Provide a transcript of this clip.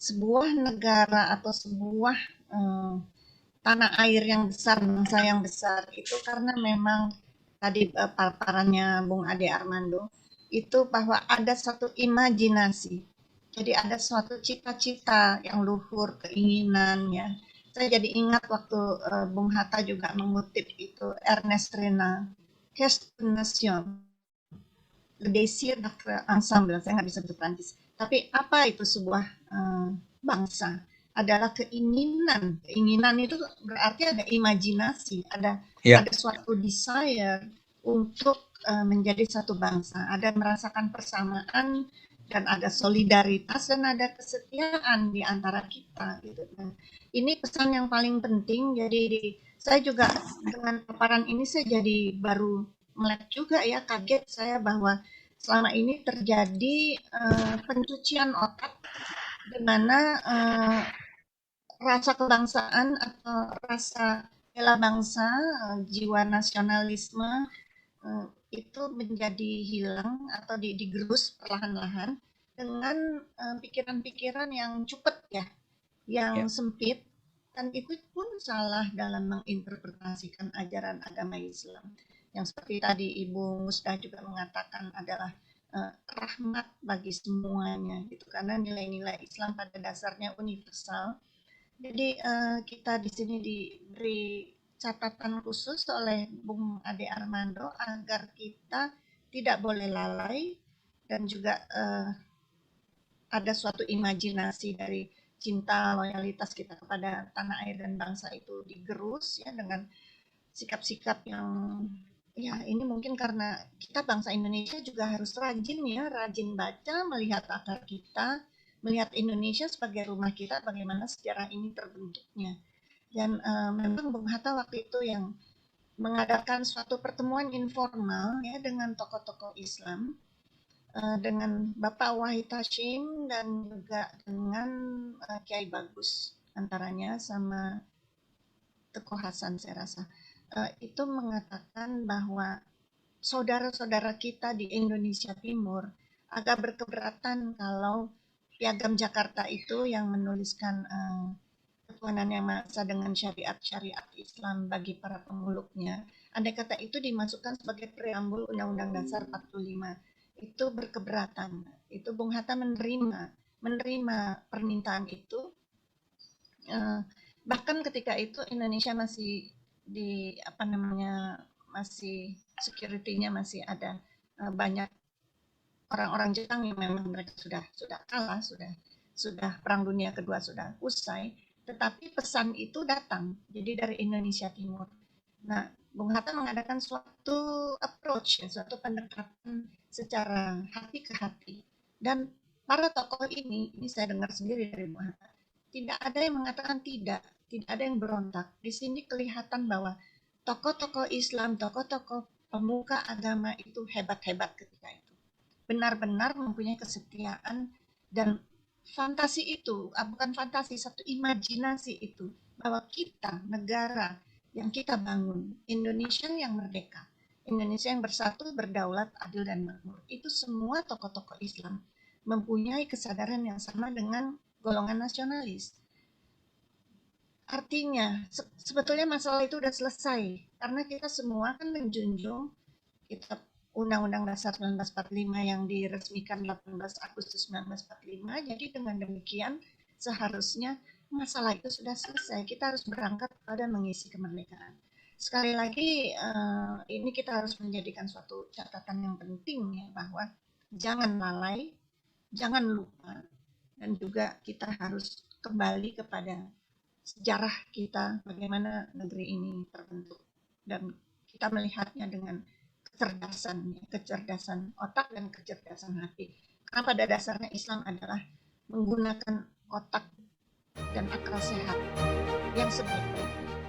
sebuah negara atau sebuah eh, tanah air yang besar, bangsa yang besar itu karena memang tadi paparannya Bung Ade Armando itu bahwa ada satu imajinasi. Jadi ada suatu cita-cita yang luhur, keinginan ya. Saya jadi ingat waktu Bung Hatta juga mengutip itu Ernest Renan, Qu'est-ce qu'une nation? Le désir d'être ensemble. Saya nggak bisa bahasa Prancis. Tapi apa itu sebuah bangsa? Adalah keinginan. Keinginan itu berarti ada imajinasi, Ya, ada suatu desire untuk menjadi satu bangsa, ada merasakan persamaan dan ada solidaritas dan ada kesetiaan di antara kita gitu. Nah, ini pesan yang paling penting. Jadi saya juga dengan paparan ini saya jadi baru melek juga ya, kaget saya bahwa selama ini terjadi pencucian otak di mana rasa kebangsaan atau rasa bela bangsa, jiwa nasionalisme itu menjadi hilang atau digerus perlahan-lahan dengan pikiran-pikiran yang cepet ya, yang ya, sempit, dan itu pun salah dalam menginterpretasikan ajaran agama Islam. Yang seperti tadi Ibu Musda juga mengatakan adalah rahmat bagi semuanya gitu, karena nilai-nilai Islam pada dasarnya universal. Jadi kita di sini diberi catatan khusus oleh Bung Ade Armando agar kita tidak boleh lalai dan juga ada suatu imajinasi dari cinta loyalitas kita kepada tanah air dan bangsa itu digerus ya dengan sikap-sikap yang ya ini mungkin karena kita bangsa Indonesia juga harus rajin ya, rajin baca, melihat akar kita, melihat Indonesia sebagai rumah kita, bagaimana sejarah ini terbentuknya. Dan memang Bung Hatta waktu itu yang mengadakan suatu pertemuan informal ya dengan tokoh-tokoh Islam, dengan Bapak Wahid Hashim dan juga dengan Kiai Bagus antaranya sama Teguh Hasan saya rasa. Itu mengatakan bahwa saudara-saudara kita di Indonesia Timur agak berkeberatan kalau Piagam Jakarta itu yang menuliskan ketuhanan yang Maha Esa dengan syariat-syariat Islam bagi para pemeluknya. Andai kata itu dimasukkan sebagai preambul Undang-Undang Dasar 45, itu berkeberatan. Itu Bung Hatta menerima permintaan itu. Bahkan ketika itu Indonesia masih di apa namanya masih security-nya masih ada banyak orang-orang Jepang yang memang mereka sudah kalah, sudah Perang Dunia Kedua sudah usai, tetapi pesan itu datang jadi dari Indonesia Timur. Nah, Bung Hatta mengadakan suatu approach ya, suatu pendekatan secara hati ke hati, dan para tokoh ini saya dengar sendiri dari Bung Hatta, tidak ada yang mengatakan tidak ada yang berontak. Di sini kelihatan bahwa tokoh-tokoh Islam, tokoh-tokoh pemuka agama itu hebat-hebat ketika itu. Benar-benar mempunyai kesetiaan dan fantasi itu, bukan fantasi, satu imajinasi itu, bahwa kita, negara yang kita bangun, Indonesia yang merdeka, Indonesia yang bersatu, berdaulat, adil, dan makmur. Itu semua tokoh-tokoh Islam mempunyai kesadaran yang sama dengan golongan nasionalis. Artinya, sebetulnya masalah itu sudah selesai. Karena kita semua kan menjunjung kitab Undang-Undang Dasar 1945 yang diresmikan 18 Agustus 1945. Jadi dengan demikian seharusnya masalah itu sudah selesai. Kita harus berangkat pada mengisi kemerdekaan. Sekali lagi ini kita harus menjadikan suatu catatan yang penting ya, bahwa jangan lalai, jangan lupa, dan juga kita harus kembali kepada sejarah kita, bagaimana negeri ini terbentuk, dan kita melihatnya dengan kecerdasan otak dan kecerdasan hati. Karena pada dasarnya Islam adalah menggunakan otak dan akal sehat yang sebaik-baiknya.